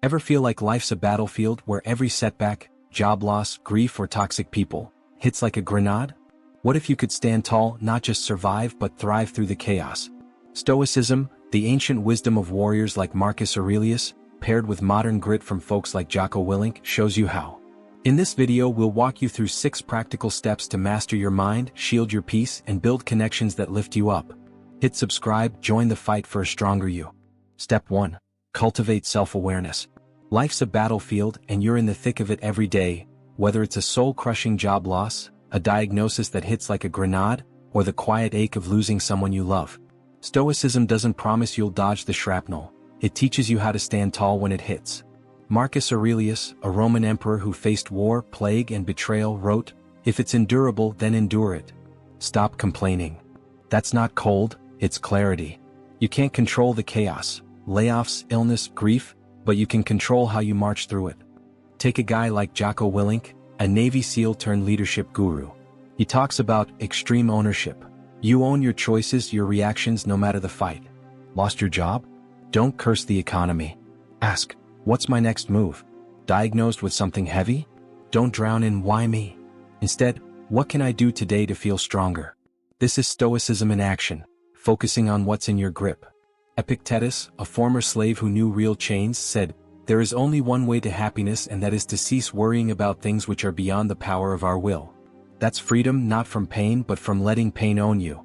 Ever feel like life's a battlefield where every setback, job loss, grief or toxic people hits like a grenade? What if you could stand tall, not just survive but thrive through the chaos? Stoicism, the ancient wisdom of warriors like Marcus Aurelius, paired with modern grit from folks like Jocko Willink, shows you how. In this video we'll walk you through 6 practical steps to master your mind, shield your peace, and build connections that lift you up. Hit subscribe, join the fight for a stronger you. Step 1. Cultivate self-awareness. Life's a battlefield and you're in the thick of it every day, whether it's a soul-crushing job loss, a diagnosis that hits like a grenade, or the quiet ache of losing someone you love. Stoicism doesn't promise you'll dodge the shrapnel. It teaches you how to stand tall when it hits. Marcus Aurelius, a Roman emperor who faced war, plague, and betrayal, wrote, "If it's endurable, then endure it. Stop complaining." That's not cold, it's clarity. You can't control the chaos, layoffs, illness, grief, but you can control how you march through it. Take a guy like Jocko Willink, a Navy SEAL turned leadership guru. He talks about extreme ownership. You own your choices, your reactions, no matter the fight. Lost your job? Don't curse the economy. Ask, what's my next move? Diagnosed with something heavy? Don't drown in why me. Instead, what can I do today to feel stronger? This is Stoicism in action, focusing on what's in your grip. Epictetus, a former slave who knew real chains, said, "There is only one way to happiness, and that is to cease worrying about things which are beyond the power of our will." That's freedom not from pain but from letting pain own you.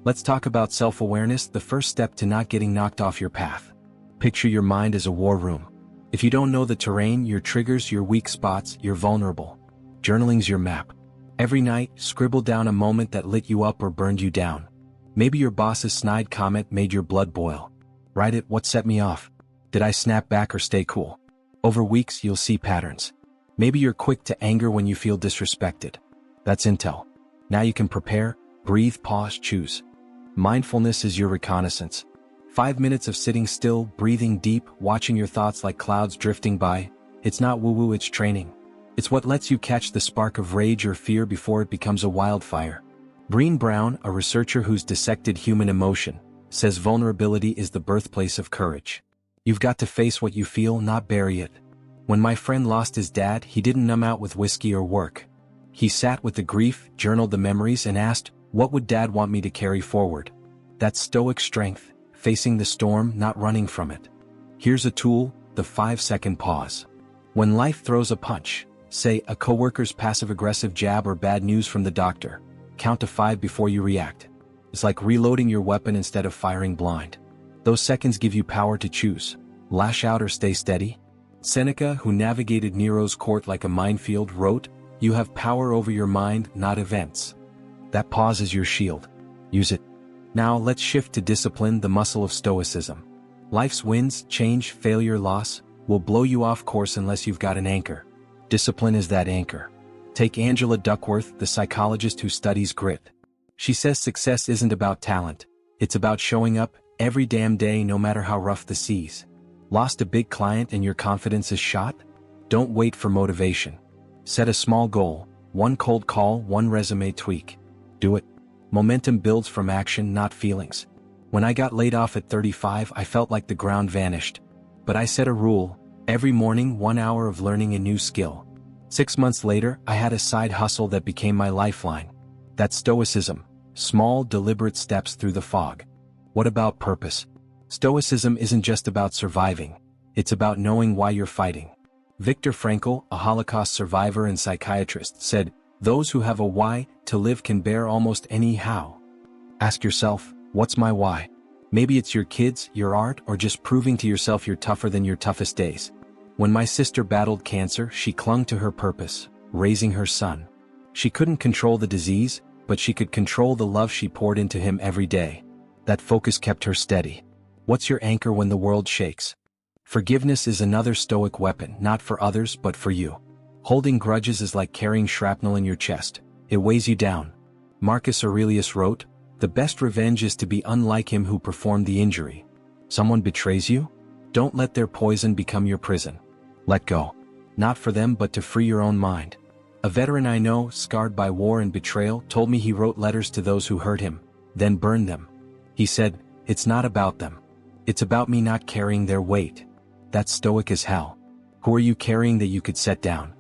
Let's talk about self-awareness, the first step to not getting knocked off your path. Picture your mind as a war room. If you don't know the terrain, your triggers, your weak spots, you're vulnerable. Journaling's your map. Every night, scribble down a moment that lit you up or burned you down. Maybe your boss's snide comment made your blood boil. Write it, what set me off? Did I snap back or stay cool? Over weeks, you'll see patterns. Maybe you're quick to anger when you feel disrespected. That's intel. Now you can prepare, breathe, pause, choose. Mindfulness is your reconnaissance. 5 minutes of sitting still, breathing deep, watching your thoughts like clouds drifting by. It's not woo-woo, it's training. It's what lets you catch the spark of rage or fear before it becomes a wildfire. Brené Brown, a researcher who's dissected human emotion, says vulnerability is the birthplace of courage. You've got to face what you feel, not bury it. When my friend lost his dad, he didn't numb out with whiskey or work. He sat with the grief, journaled the memories, and asked, "What would Dad want me to carry forward?" That's stoic strength, facing the storm, not running from it. Here's a tool, the 5-second pause. When life throws a punch, say a coworker's passive-aggressive jab or bad news from the doctor, count to 5 before you react. It's like reloading your weapon instead of firing blind. Those seconds give you power to choose. Lash out or stay steady. Seneca, who navigated Nero's court like a minefield, wrote, "You have power over your mind, not events." That pause is your shield. Use it. Now let's shift to discipline, the muscle of Stoicism. Life's winds, change, failure, loss, will blow you off course unless you've got an anchor. Discipline is that anchor. Take Angela Duckworth, the psychologist who studies grit. She says success isn't about talent. It's about showing up every damn day no matter how rough the seas. Lost a big client and your confidence is shot? Don't wait for motivation. Set a small goal, 1 cold call, 1 resume tweak. Do it. Momentum builds from action, not feelings. When I got laid off at 35, I felt like the ground vanished. But I set a rule, every morning 1 hour of learning a new skill. 6 months later, I had a side hustle that became my lifeline. That's Stoicism. Small, deliberate steps through the fog. What about purpose? Stoicism isn't just about surviving. It's about knowing why you're fighting. Viktor Frankl, a Holocaust survivor and psychiatrist, said, "Those who have a why to live can bear almost any how." Ask yourself, what's my why? Maybe it's your kids, your art, or just proving to yourself you're tougher than your toughest days. When my sister battled cancer, she clung to her purpose, raising her son. She couldn't control the disease, but she could control the love she poured into him every day. That focus kept her steady. What's your anchor when the world shakes? Forgiveness is another stoic weapon, not for others but for you. Holding grudges is like carrying shrapnel in your chest. It weighs you down. Marcus Aurelius wrote, "The best revenge is to be unlike him who performed the injury." Someone betrays you? Don't let their poison become your prison. Let go. Not for them but to free your own mind. A veteran I know, scarred by war and betrayal, told me he wrote letters to those who hurt him, then burned them. He said, "It's not about them. It's about me not carrying their weight." That's stoic as hell. Who are you carrying that you could set down?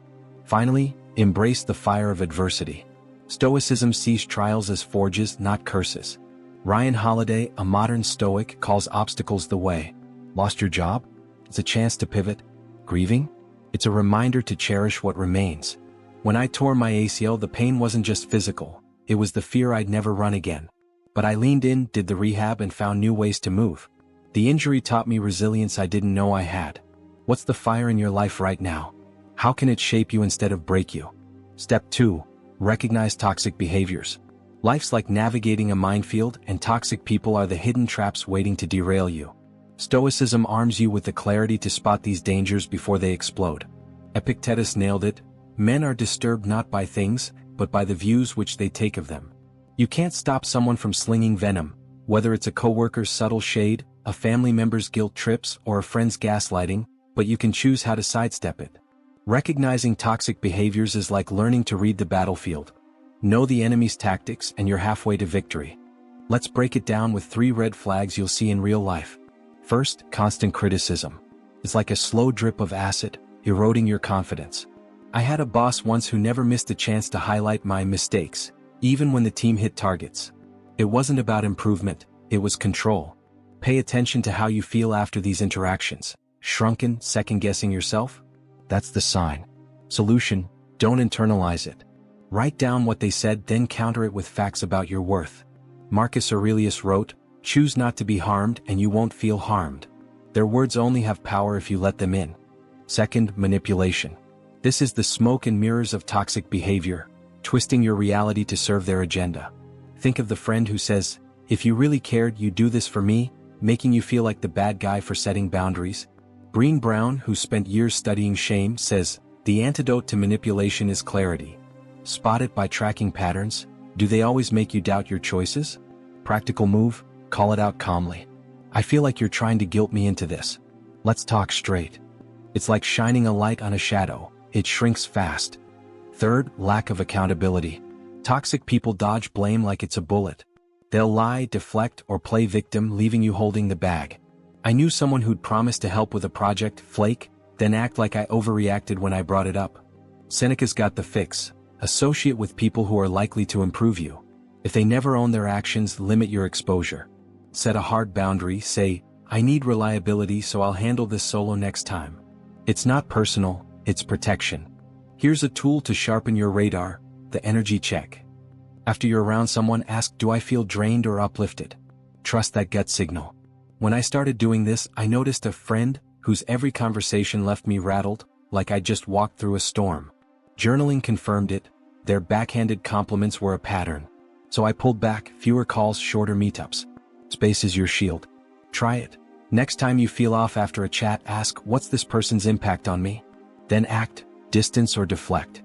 Finally, embrace the fire of adversity. Stoicism sees trials as forges, not curses. Ryan Holiday, a modern Stoic, calls obstacles the way. Lost your job? It's a chance to pivot. Grieving? It's a reminder to cherish what remains. When I tore my ACL, the pain wasn't just physical, it was the fear I'd never run again. But I leaned in, did the rehab, and found new ways to move. The injury taught me resilience I didn't know I had. What's the fire in your life right now? How can it shape you instead of break you? Step 2. Recognize toxic behaviors. Life's like navigating a minefield, and toxic people are the hidden traps waiting to derail you. Stoicism arms you with the clarity to spot these dangers before they explode. Epictetus nailed it. Men are disturbed not by things, but by the views which they take of them. You can't stop someone from slinging venom, whether it's a coworker's subtle shade, a family member's guilt trips, or a friend's gaslighting, but you can choose how to sidestep it. Recognizing toxic behaviors is like learning to read the battlefield. Know the enemy's tactics and you're halfway to victory. Let's break it down with 3 red flags you'll see in real life. First, constant criticism. It's like a slow drip of acid, eroding your confidence. I had a boss once who never missed a chance to highlight my mistakes, even when the team hit targets. It wasn't about improvement, it was control. Pay attention to how you feel after these interactions. Shrunken, second-guessing yourself? That's the sign. Solution: don't internalize it. Write down what they said, then counter it with facts about your worth. Marcus Aurelius wrote, "Choose not to be harmed and you won't feel harmed." Their words only have power if you let them in. Second, manipulation. This is the smoke and mirrors of toxic behavior, twisting your reality to serve their agenda. Think of the friend who says, "If you really cared, you'd do this for me," making you feel like the bad guy for setting boundaries. Brené Brown, who spent years studying shame, says, "The antidote to manipulation is clarity." Spot it by tracking patterns. Do they always make you doubt your choices? Practical move: call it out calmly. "I feel like you're trying to guilt me into this. Let's talk straight." It's like shining a light on a shadow. It shrinks fast. Third, lack of accountability. Toxic people dodge blame like it's a bullet. They'll lie, deflect, or play victim, leaving you holding the bag. I knew someone who'd promise to help with a project, flake, then act like I overreacted when I brought it up. Seneca's got the fix: associate with people who are likely to improve you. If they never own their actions, limit your exposure. Set a hard boundary, say, "I need reliability, so I'll handle this solo next time." It's not personal, it's protection. Here's a tool to sharpen your radar: the energy check. After you're around someone, ask, "Do I feel drained or uplifted?" Trust that gut signal. When I started doing this, I noticed a friend whose every conversation left me rattled, like I just walked through a storm. Journaling confirmed it. Their backhanded compliments were a pattern. So I pulled back: fewer calls, shorter meetups. Space is your shield. Try it. Next time you feel off after a chat, ask, "What's this person's impact on me?" Then act, distance or deflect.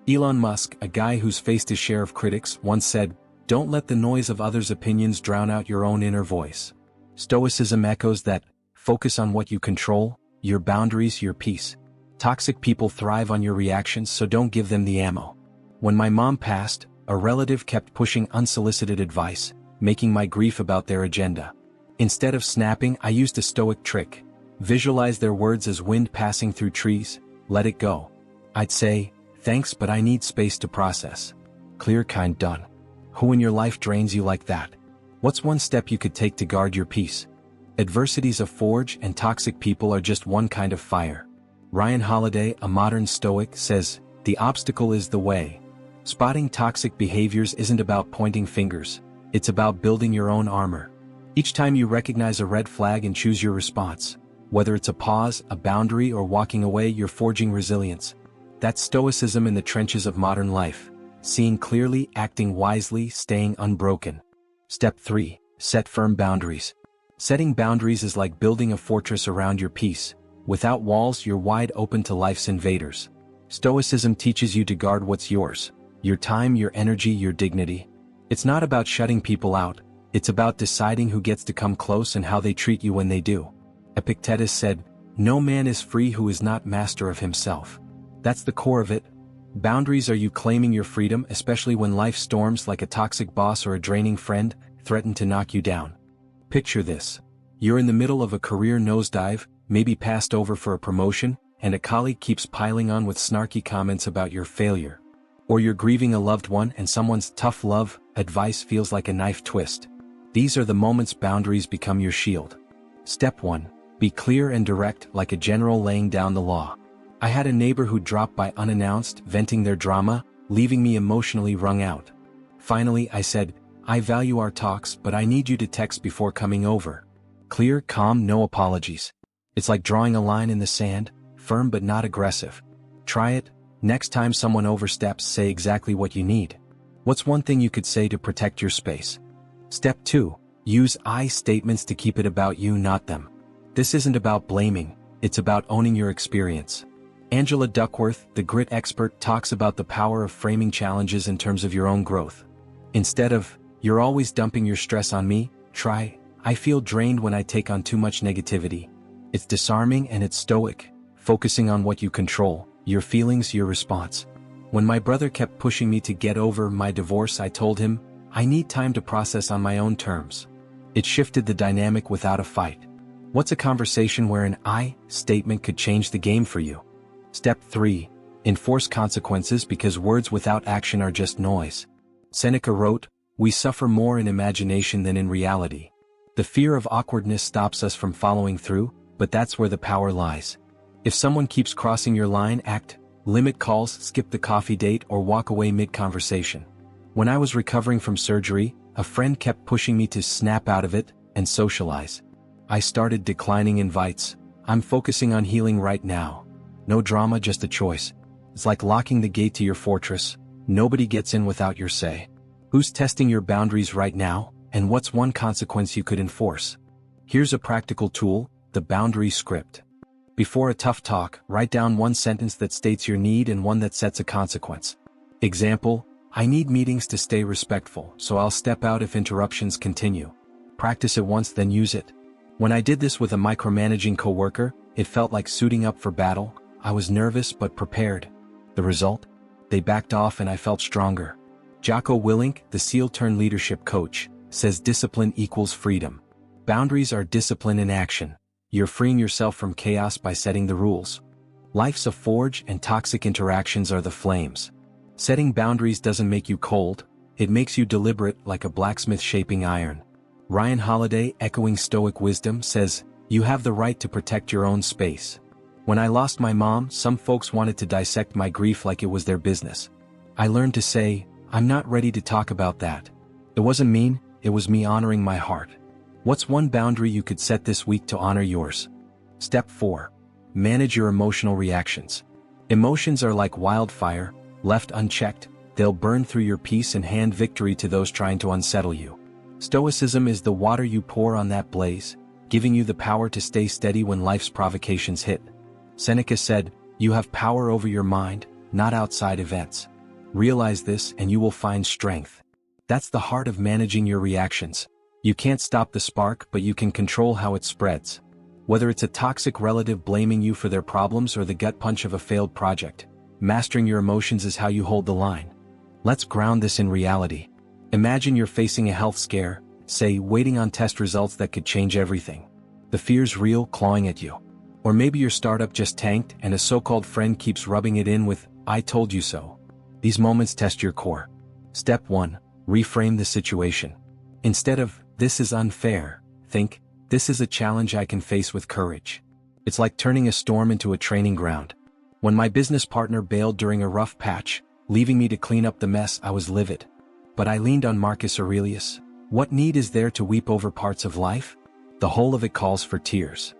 Elon Musk, a guy who's faced his share of critics, once said, "Don't let the noise of others' opinions drown out your own inner voice." Stoicism echoes that: focus on what you control, your boundaries, your peace. Toxic people thrive on your reactions, so don't give them the ammo. When my mom passed, a relative kept pushing unsolicited advice, making my grief about their agenda. Instead of snapping, I used a Stoic trick: visualize their words as wind passing through trees, let it go. I'd say, "Thanks, but I need space to process." Clear, kind, done. Who in your life drains you like that? What's one step you could take to guard your peace? Adversity's a forge, and toxic people are just one kind of fire. Ryan Holiday, a modern Stoic, says, "The obstacle is the way." Spotting toxic behaviors isn't about pointing fingers. It's about building your own armor. Each time you recognize a red flag and choose your response, whether it's a pause, a boundary, or walking away, you're forging resilience. That's Stoicism in the trenches of modern life: seeing clearly, acting wisely, staying unbroken. Step 3. Set firm boundaries. Setting boundaries is like building a fortress around your peace. Without walls, you're wide open to life's invaders. Stoicism teaches you to guard what's yours: your time, your energy, your dignity. It's not about shutting people out, it's about deciding who gets to come close and how they treat you when they do. Epictetus said, "No man is free who is not master of himself." That's the core of it. Boundaries are you claiming your freedom, especially when life storms like a toxic boss or a draining friend threaten to knock you down. Picture this: you're in the middle of a career nosedive, maybe passed over for a promotion, and a colleague keeps piling on with snarky comments about your failure. Or you're grieving a loved one and someone's tough love advice feels like a knife twist. These are the moments boundaries become your shield. Step 1. Be clear and direct like a general laying down the law. I had a neighbor who dropped by unannounced, venting their drama, leaving me emotionally wrung out. Finally, I said, I value our talks, but I need you to text before coming over. Clear, calm, no apologies. It's like drawing a line in the sand, firm but not aggressive. Try it. Next time someone oversteps, say exactly what you need. What's one thing you could say to protect your space? Step 2. Use I statements to keep it about you, not them. This isn't about blaming, it's about owning your experience. Angela Duckworth, the grit expert, talks about the power of framing challenges in terms of your own growth. Instead of, you're always dumping your stress on me, try, I feel drained when I take on too much negativity. It's disarming and it's stoic, focusing on what you control, your feelings, your response. When my brother kept pushing me to get over my divorce, I told him, I need time to process on my own terms. It shifted the dynamic without a fight. What's a conversation where an I statement could change the game for you? Step 3. Enforce consequences because words without action are just noise. Seneca wrote, we suffer more in imagination than in reality. The fear of awkwardness stops us from following through, but that's where the power lies. If someone keeps crossing your line, act, limit calls, skip the coffee date, or walk away mid-conversation. When I was recovering from surgery, a friend kept pushing me to snap out of it and socialize. I started declining invites. I'm focusing on healing right now. No drama, just a choice. It's like locking the gate to your fortress. Nobody gets in without your say. Who's testing your boundaries right now, and what's one consequence you could enforce? Here's a practical tool, the boundary script. Before a tough talk, write down one sentence that states your need and one that sets a consequence. Example, I need meetings to stay respectful, so I'll step out if interruptions continue. Practice it once, then use it. When I did this with a micromanaging coworker, it felt like suiting up for battle. I was nervous but prepared. The result? They backed off and I felt stronger. Jocko Willink, the SEAL-turned-leadership coach, says discipline equals freedom. Boundaries are discipline in action. You're freeing yourself from chaos by setting the rules. Life's a forge and toxic interactions are the flames. Setting boundaries doesn't make you cold, it makes you deliberate like a blacksmith shaping iron. Ryan Holiday, echoing Stoic wisdom, says, you have the right to protect your own space. When I lost my mom, some folks wanted to dissect my grief like it was their business. I learned to say, I'm not ready to talk about that. It wasn't mean, it was me honoring my heart. What's one boundary you could set this week to honor yours? Step 4. Manage your emotional reactions. Emotions are like wildfire, left unchecked, they'll burn through your peace and hand victory to those trying to unsettle you. Stoicism is the water you pour on that blaze, giving you the power to stay steady when life's provocations hit. Seneca said, you have power over your mind, not outside events. Realize this and you will find strength. That's the heart of managing your reactions. You can't stop the spark, but you can control how it spreads. Whether it's a toxic relative blaming you for their problems or the gut punch of a failed project, mastering your emotions is how you hold the line. Let's ground this in reality. Imagine you're facing a health scare, say waiting on test results that could change everything. The fear's real, clawing at you. Or maybe your startup just tanked and a so-called friend keeps rubbing it in with, I told you so. These moments test your core. Step 1. Reframe the situation. Instead of, this is unfair, think, this is a challenge I can face with courage. It's like turning a storm into a training ground. When my business partner bailed during a rough patch, leaving me to clean up the mess, I was livid. But I leaned on Marcus Aurelius. What need is there to weep over parts of life? The whole of it calls for tears.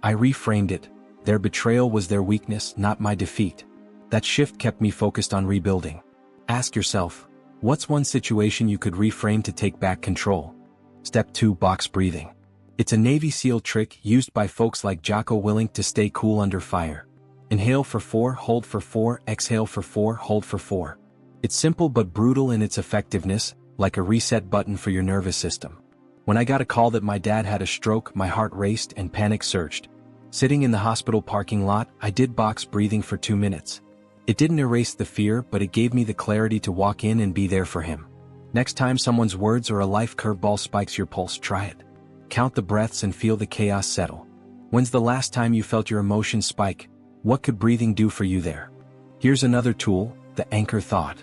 I reframed it. Their betrayal was their weakness, not my defeat. That shift kept me focused on rebuilding. Ask yourself, what's one situation you could reframe to take back control? Step 2. Box breathing. It's a Navy SEAL trick used by folks like Jocko Willink to stay cool under fire. Inhale for 4, hold for 4, exhale for 4, hold for 4. It's simple but brutal in its effectiveness, like a reset button for your nervous system. When I got a call that my dad had a stroke, my heart raced and panic surged. Sitting in the hospital parking lot, I did box breathing for 2 minutes. It didn't erase the fear, but it gave me the clarity to walk in and be there for him. Next time someone's words or a life curveball spikes your pulse, try it. Count the breaths and feel the chaos settle. When's the last time you felt your emotions spike? What could breathing do for you there? Here's another tool, the anchor thought.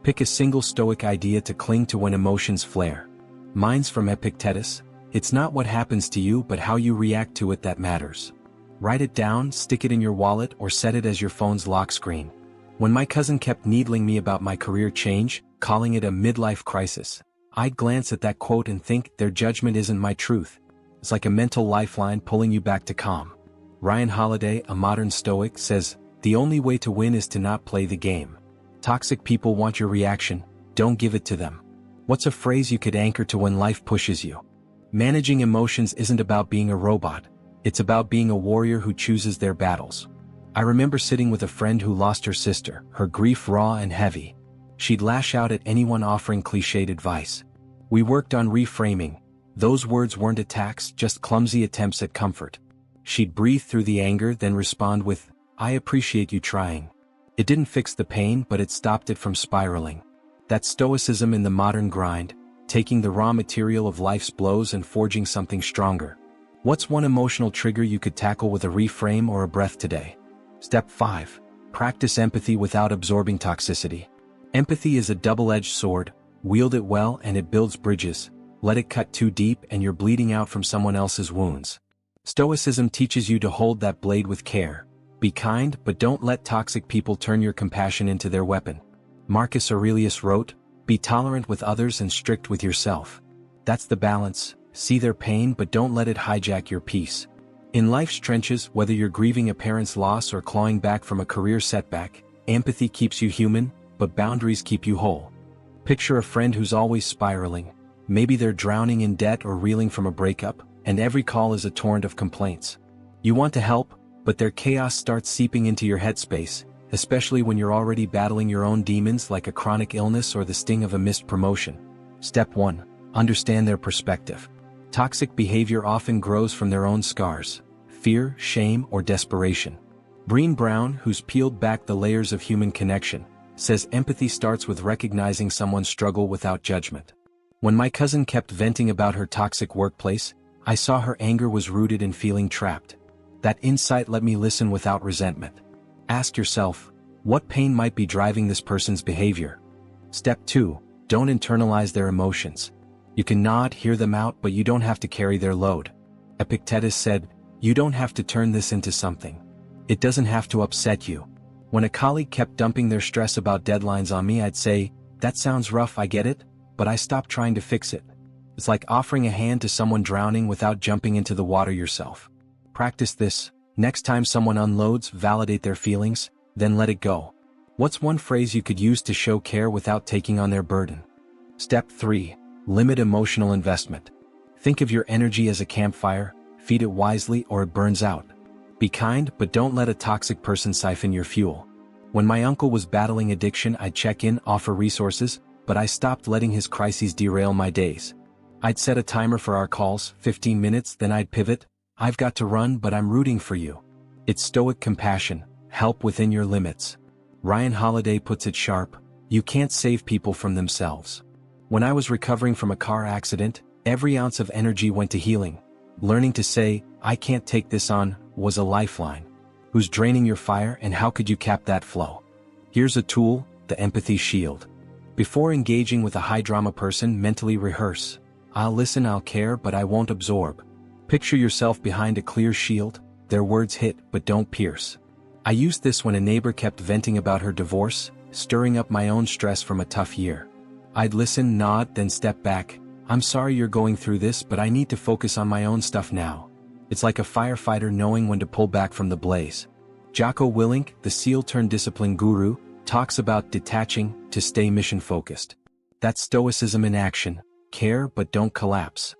Pick a single Stoic idea to cling to when emotions flare. Mine's from Epictetus: it's not what happens to you but how you react to it that matters. Write it down, stick it in your wallet, or set it as your phone's lock screen. When my cousin kept needling me about my career change, calling it a midlife crisis, I'd glance at that quote and think, their judgment isn't my truth. It's like a mental lifeline pulling you back to calm. Ryan Holiday, a modern Stoic, says, the only way to win is to not play the game. Toxic people want your reaction, don't give it to them. What's a phrase you could anchor to when life pushes you? Managing emotions isn't about being a robot. It's about being a warrior who chooses their battles. I remember sitting with a friend who lost her sister, her grief raw and heavy. She'd lash out at anyone offering cliched advice. We worked on reframing. Those words weren't attacks, just clumsy attempts at comfort. She'd breathe through the anger, then respond with, I appreciate you trying. It didn't fix the pain, but it stopped it from spiraling. That's Stoicism in the modern grind, taking the raw material of life's blows and forging something stronger. What's one emotional trigger you could tackle with a reframe or a breath today? Step 5. Practice empathy without absorbing toxicity. Empathy is a double-edged sword. Wield it well and it builds bridges. Let it cut too deep and you're bleeding out from someone else's wounds. Stoicism teaches you to hold that blade with care. Be kind, but don't let toxic people turn your compassion into their weapon. Marcus Aurelius wrote, be tolerant with others and strict with yourself. That's the balance. See their pain but don't let it hijack your peace. In life's trenches, whether you're grieving a parent's loss or clawing back from a career setback, empathy keeps you human, but boundaries keep you whole. Picture a friend who's always spiraling. Maybe they're drowning in debt or reeling from a breakup, and every call is a torrent of complaints. You want to help, but their chaos starts seeping into your headspace, especially when you're already battling your own demons like a chronic illness or the sting of a missed promotion. Step 1. Understand their perspective. Toxic behavior often grows from their own scars, fear, shame, or desperation. Brené Brown, who's peeled back the layers of human connection, says empathy starts with recognizing someone's struggle without judgment. When my cousin kept venting about her toxic workplace, I saw her anger was rooted in feeling trapped. That insight let me listen without resentment. Ask yourself, what pain might be driving this person's behavior? Step 2. Don't internalize their emotions. You can nod, hear them out, but you don't have to carry their load. Epictetus said, you don't have to turn this into something. It doesn't have to upset you. When a colleague kept dumping their stress about deadlines on me, I'd say, that sounds rough, I get it, but I stopped trying to fix it. It's like offering a hand to someone drowning without jumping into the water yourself. Practice this. Next time someone unloads, validate their feelings, then let it go. What's one phrase you could use to show care without taking on their burden? Step 3. Limit emotional investment. Think of your energy as a campfire, feed it wisely or it burns out. Be kind, but don't let a toxic person siphon your fuel. When my uncle was battling addiction, I'd check in, offer resources, but I stopped letting his crises derail my days. I'd set a timer for our calls, 15 minutes, then I'd pivot. I've got to run, but I'm rooting for you. It's Stoic compassion, help within your limits. Ryan Holiday puts it sharp, you can't save people from themselves. When I was recovering from a car accident, every ounce of energy went to healing. Learning to say, I can't take this on, was a lifeline. Who's draining your fire and how could you cap that flow? Here's a tool, the empathy shield. Before engaging with a high-drama person, mentally rehearse. I'll listen, I'll care, but I won't absorb. Picture yourself behind a clear shield, their words hit but don't pierce. I used this when a neighbor kept venting about her divorce, stirring up my own stress from a tough year. I'd listen, nod, then step back. I'm sorry you're going through this, but I need to focus on my own stuff now. It's like a firefighter knowing when to pull back from the blaze. Jocko Willink, the SEAL-turned-discipline guru, talks about detaching to stay mission-focused. That's Stoicism in action. Care but don't collapse.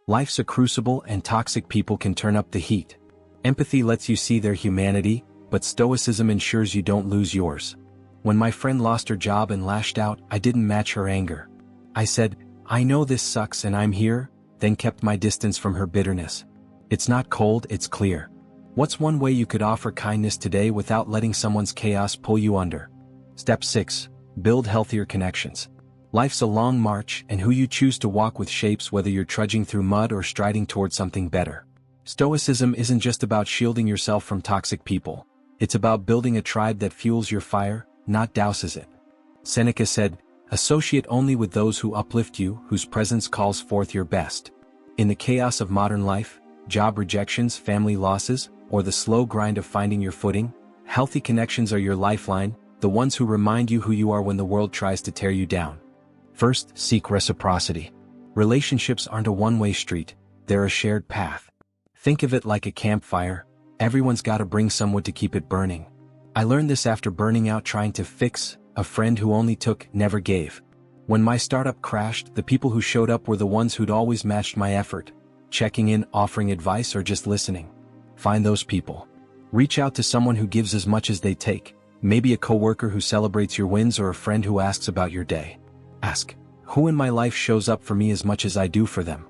Life's a crucible and toxic people can turn up the heat. Empathy lets you see their humanity, but Stoicism ensures you don't lose yours. When my friend lost her job and lashed out, I didn't match her anger. I said, I know this sucks and I'm here, then kept my distance from her bitterness. It's not cold, it's clear. What's one way you could offer kindness today without letting someone's chaos pull you under? Step 6. Build healthier connections. Life's a long march, and who you choose to walk with shapes whether you're trudging through mud or striding toward something better. Stoicism isn't just about shielding yourself from toxic people. It's about building a tribe that fuels your fire, not douses it. Seneca said, "Associate only with those who uplift you, whose presence calls forth your best." In the chaos of modern life, job rejections, family losses, or the slow grind of finding your footing, healthy connections are your lifeline, the ones who remind you who you are when the world tries to tear you down. First, seek reciprocity. Relationships aren't a one-way street, they're a shared path. Think of it like a campfire. Everyone's got to bring some wood to keep it burning. I learned this after burning out trying to fix a friend who only took, never gave. When my startup crashed, the people who showed up were the ones who'd always matched my effort, checking in, offering advice, or just listening. Find those people. Reach out to someone who gives as much as they take, maybe a coworker who celebrates your wins or a friend who asks about your day. Ask, who in my life shows up for me as much as I do for them?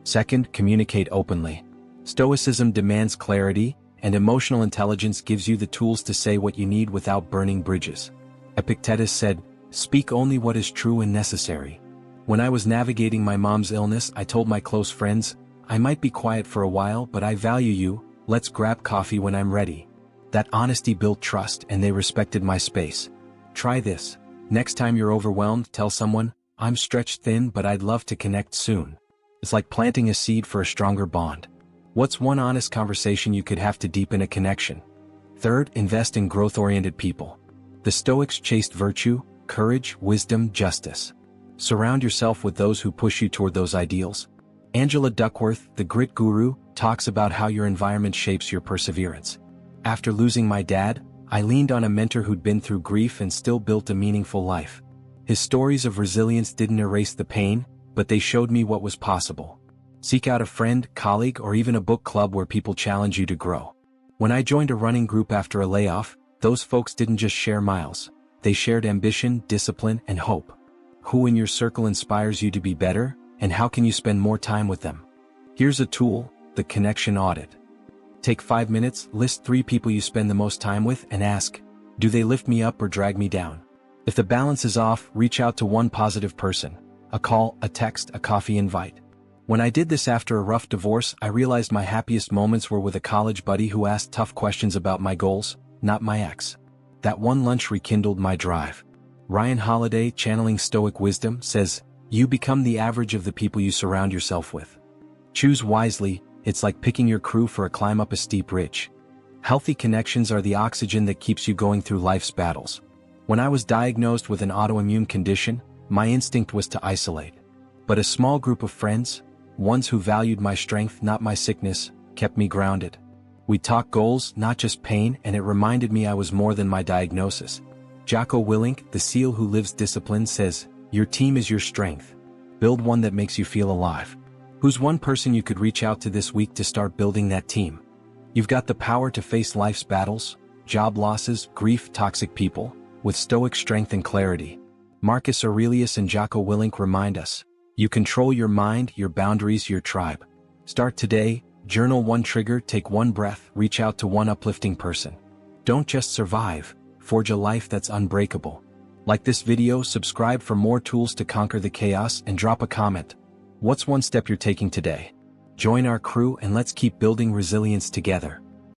Second, communicate openly. Stoicism demands clarity, and emotional intelligence gives you the tools to say what you need without burning bridges. Epictetus said, "Speak only what is true and necessary." When I was navigating my mom's illness, I told my close friends, "I might be quiet for a while, but I value you, let's grab coffee when I'm ready." That honesty built trust, and they respected my space. Try this. Next time you're overwhelmed, tell someone, "I'm stretched thin, but I'd love to connect soon." It's like planting a seed for a stronger bond. What's one honest conversation you could have to deepen a connection? Third, invest in growth-oriented people. The Stoics chased virtue, courage, wisdom, justice. Surround yourself with those who push you toward those ideals. Angela Duckworth, the grit guru, talks about how your environment shapes your perseverance. After losing my dad, I leaned on a mentor who'd been through grief and still built a meaningful life. His stories of resilience didn't erase the pain, but they showed me what was possible. Seek out a friend, colleague, or even a book club where people challenge you to grow. When I joined a running group after a layoff, those folks didn't just share miles. They shared ambition, discipline, and hope. Who in your circle inspires you to be better, and how can you spend more time with them? Here's a tool, the connection audit. Take 5 minutes, list 3 people you spend the most time with, and ask, do they lift me up or drag me down? If the balance is off, reach out to one positive person. A call, a text, a coffee invite. When I did this after a rough divorce, I realized my happiest moments were with a college buddy who asked tough questions about my goals, not my ex. That one lunch rekindled my drive. Ryan Holiday, channeling Stoic wisdom, says, "You become the average of the people you surround yourself with." Choose wisely, it's like picking your crew for a climb up a steep ridge. Healthy connections are the oxygen that keeps you going through life's battles. When I was diagnosed with an autoimmune condition, my instinct was to isolate. But a small group of friends, ones who valued my strength, not my sickness, kept me grounded. We talked goals, not just pain, and it reminded me I was more than my diagnosis. Jocko Willink, the SEAL who lives disciplined, says, "Your team is your strength. Build one that makes you feel alive." Who's one person you could reach out to this week to start building that team? You've got the power to face life's battles, job losses, grief, toxic people, with stoic strength and clarity. Marcus Aurelius and Jocko Willink remind us, you control your mind, your boundaries, your tribe. Start today, journal one trigger, take one breath, reach out to one uplifting person. Don't just survive, forge a life that's unbreakable. Like this video, subscribe for more tools to conquer the chaos, and drop a comment. What's one step you're taking today? Join our crew and let's keep building resilience together.